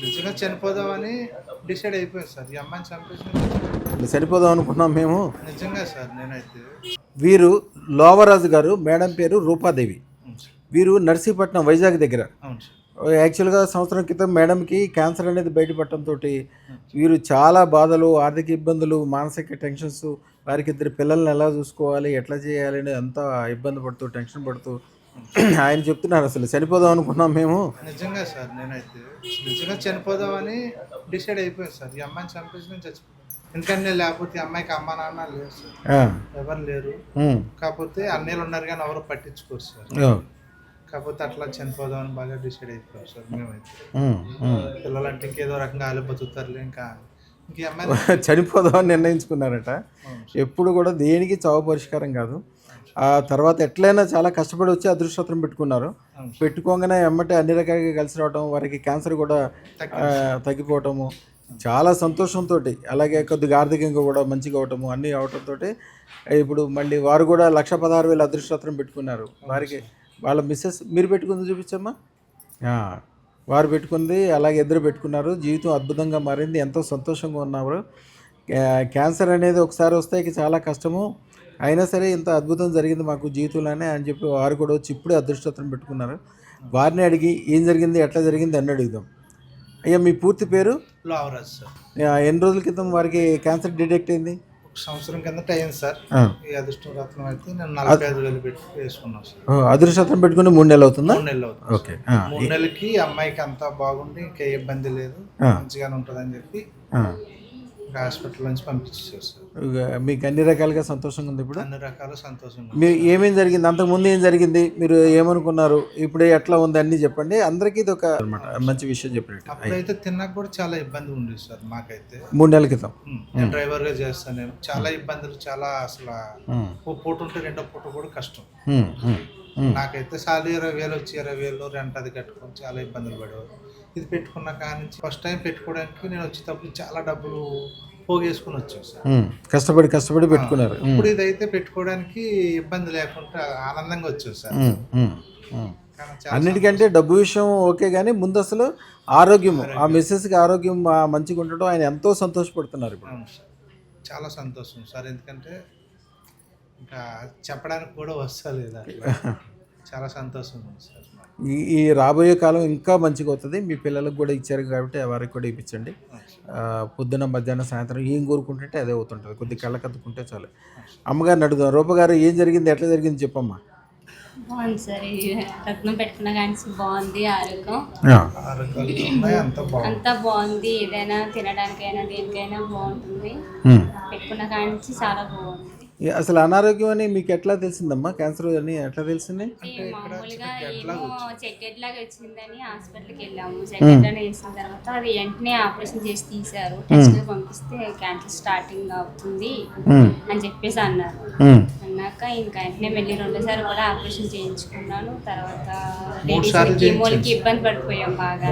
నిజంగా చనిపోదామని డిసైడ్ అయిపోయాను సార్. ఈ అమ్మాయిని చంపేసిన చనిపోదాం అనుకున్నాం మేము. నిజంగా సార్ నేనైతే. వీరు లోవరాజు గారు, మేడం పేరు రూపాదేవి. అవును సార్. వీరు నర్సీపట్నం వైజాగ్ దగ్గర. అవును సార్. యాక్చువల్గా సంవత్సరం క్రితం మేడంకి క్యాన్సర్ అనేది బయటపడటంతో వీరు చాలా బాధలు, ఆర్థిక ఇబ్బందులు, మానసిక టెన్షన్స్, వారికి ఇద్దరు పిల్లల్ని ఎలా చూసుకోవాలి, ఎట్లా చేయాలి అని అంతా ఇబ్బంది పడుతూ, టెన్షన్ పడుతూ ఆయన చెప్తున్నారు అసలు చనిపోదాం అనుకున్నాం మేము. నిజంగా సార్ నేనైతే నిజంగా చనిపోదామని డిసైడ్ అయిపోయాను సార్. ఈ అమ్మాయిని చంపేసిన చచ్చిపోయాను. ఎందుకంటే లేకపోతే ఈ అమ్మాయికి అమ్మ నాన్న లేరు సార్, ఎవరు లేరు. కాకపోతే అన్నయ్యలు ఉన్నారు కానీ ఎవరు పట్టించుకోరు సార్. కాకపోతే అట్లా చనిపోదామని బాగా డిసైడ్ అయిపోయాం సార్ మేమైతే. పిల్లలంటే ఇంకేదో రకంగా ఆలు బతుకుతారులే, ఇంకా ఇంక అమ్మాయి చనిపోదామని నిర్ణయించుకున్నారట. ఎప్పుడు కూడా దేనికి చావు పరిష్కారం కాదు. ఆ తర్వాత ఎట్లయినా చాలా కష్టపడి వచ్చి అదృష్టం పెట్టుకున్నారు. పెట్టుకోగానే ఎమ్మటే అన్ని రకాలుగా కలిసి రావటం, వారికి క్యాన్సర్ కూడా తగ్గిపోవటము, చాలా సంతోషంతో, అలాగే కొద్దిగా ఆర్థికంగా కూడా మంచిగా అవటము, అన్నీ అవటంతో ఇప్పుడు మళ్ళీ వారు కూడా 1,16,000 అదృష్టం పెట్టుకున్నారు. వారికి వాళ్ళ మిస్సెస్ మీరు పెట్టుకుంది చూపించమ్మా, వారు పెట్టుకుంది, అలాగే ఇద్దరు పెట్టుకున్నారు. జీవితం అద్భుతంగా మారింది, ఎంతో సంతోషంగా ఉన్నారు. క్యాన్సర్ అనేది ఒకసారి వస్తే చాలా కష్టము, అయినా సరే ఇంత అద్భుతం జరిగింది మాకు జీవితంలోనే అని చెప్పి వారు కూడా వచ్చి ఇప్పుడే అదృష్టం పెట్టుకున్నారు. వారిని అడిగి ఏం జరిగింది, ఎట్లా జరిగింది అని అడుగుదాం. అయ్యా మీ పూర్తి పేరు? లోవరాజ్ సార్. ఎన్ని రోజుల క్రితం వారికి క్యాన్సర్ డిటెక్ట్ అయింది? సంవత్సరం కిందట అయింది సార్. ఈ అదృష్టం రత్నం అయితే నేను 45,000 పెట్టి వేసుకున్నాను సార్. అదృష్టం పెట్టుకుని 3 నెలలు అవుతుందా? 3 నెలలు అవుతుంది. ఓకే. 3 నెలలకి అమ్మాయికి అంతా బాగుండి ఇంకా ఏ ఇబ్బంది లేదు, మంచిగానే ఉంటుందని చెప్పి హాస్పిటల్ నుంచి పంపించేసారు సార్. మీకు అన్ని రకాలుగా సంతోషంగా ఉంది ఇప్పుడు? అన్ని రకాల సంతోషంగా. మీరు ఏమేమి జరిగింది, అంతకుముందు ఏం జరిగింది, మీరు ఏమనుకున్నారు, ఇప్పుడు ఎట్లా ఉంది అన్నీ చెప్పండి. అందరికీ ఇది ఒక మంచి విషయం చెప్పినట్టు. అప్పుడైతే తిన్నాక కూడా చాలా ఇబ్బంది ఉండేది సార్ మాకైతే. 3 నెలల క్రితం నేను డ్రైవర్గా చేస్తాను. నేను చాలా ఇబ్బందులు, చాలా అసలు ఓ పూట ఉంటే రెండో పూట కూడా కష్టం. నాకైతే సార్లు 20,000 వచ్చి 20,000 రెంట్ అది కట్టుకొని చాలా ఇబ్బందులు పడేవారు. ఇది పెట్టుకున్న కాడ నుంచి ఫస్ట్ టైం పెట్టుకోవడానికి నేను వచ్చేటప్పుడు చాలా డబ్బులు పోగేసుకుని వచ్చాను సార్. కష్టపడి పెట్టుకున్నారు. ఇప్పుడు ఇదైతే పెట్టుకోవడానికి ఇబ్బంది లేకుండా ఆనందంగా వచ్చాను సార్. అన్నిటికంటే డబ్బు విషయం ఓకే, కానీ ముందు అసలు ఆరోగ్యం, ఆ మిస్సెస్కి ఆరోగ్యం మంచిగా ఉండటం ఆయన ఎంతో సంతోషపడుతున్నారు ఇప్పుడు. చాలా సంతోషం సార్, ఎందుకంటే ఇంకా చెప్పడానికి కూడా వస్తలేదు. చాలా సంతోషం ఉంది సార్. ఈ రాబోయే కాలం ఇంకా మంచిగా అవుతుంది. మీ పిల్లలకు కూడా ఇచ్చారు కాబట్టి వారికి కూడా ఇప్పించండి. పొద్దున, మధ్యాహ్నం, సాయంత్రం ఏం కోరుకుంటుంటే అదే అవుతుంటుంది. కొద్దిగా కళ్ళ కత్తుకుంటే చాలు. అమ్మగారిని అడుగుదాం. రూపగారు ఏం జరిగింది, ఎట్లా జరిగింది చెప్పమ్మా. బాగుంది సార్, రత్నం పెట్టుకున్న కానీ బాగుంది, ఆరోగ్యం అంతా బాగుంది. ఏదైనా తినడానికైనా దేనికైనా బాగుంటుంది. పెట్టుకున్న కానీ చాలా బాగుంది. అసలు అనారోగ్యం అని మీకు ఎట్లా తెలిసిందమ్మా, క్యాన్సర్ అని ఎట్లా తెలిసింది? మామూలుగా ఏమో చెక్కెట్ లాగా వచ్చిందని హాస్పిటల్కి వెళ్ళాము. చెక్కెట్ అని వేసిన తర్వాత అది వెంటనే ఆపరేషన్ చేసి తీశారు. టెస్ట్ పంపిస్తే క్యాన్సర్ స్టార్టింగ్ అవుతుంది అని చెప్పేసి అన్నారు. అన్నాక ఇంకా వెంటనే వెళ్ళి 2సారి కూడా ఆపరేషన్ చేయించుకున్నాను. తర్వాత కీమోలకి ఇబ్బంది పడిపోయాం బాగా.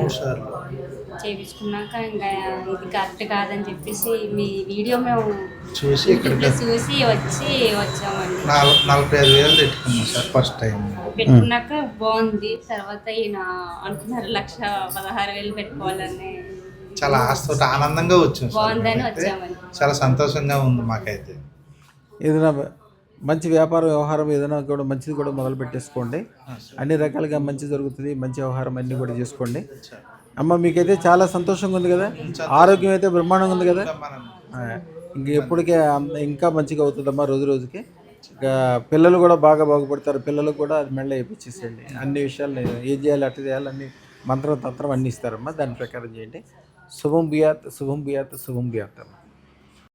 చేయించుకున్నాక ఇంకా ఇది కరెక్ట్ కాదని చెప్పేసి మీ వీడియో మేము చూసి వచ్చామండి. 45,000 పెట్టుకున్నాం సార్ ఫస్ట్ టైం. పెట్టుకున్నాక బాగుంది. తర్వాత ఈయన అంటున్నారు 1,16,000 పెట్టుకోవాలని. చాలా ఆస్తి ఆనందంగా వచ్చాం, బాగుందని వచ్చామని. చాలా సంతోషంగా ఉంది మాకైతే. ఏదైనా మంచి వ్యాపార వ్యవహారం ఏదైనా కూడా మంచిది కూడా మొదలు పెట్టేసుకోండి. అన్ని రకాలుగా మంచి జరుగుతుంది. మంచి వ్యవహారం అన్నీ కూడా చేసుకోండి. అమ్మ మీకైతే చాలా సంతోషంగా ఉంది కదా, ఆరోగ్యం అయితే బ్రహ్మాండంగా ఉంది కదా. ఇంక ఎప్పటికే ఇంకా మంచిగా అవుతుందమ్మా రోజు రోజుకి. ఇంకా పిల్లలు కూడా బాగా బాగుపడతారు. పిల్లలకు కూడా అది మెళ్ళ వేయించేసేయండి. అన్ని విషయాలు ఏం చేయాలి, అట్లా చేయాలి, అన్ని మంత్రం తంత్రం అన్నీ ఇస్తారమ్మా. దాని ప్రకారం చేయండి. శుభం బియాత్, శుభం బియాత్, శుభం బియాత్ అమ్మ.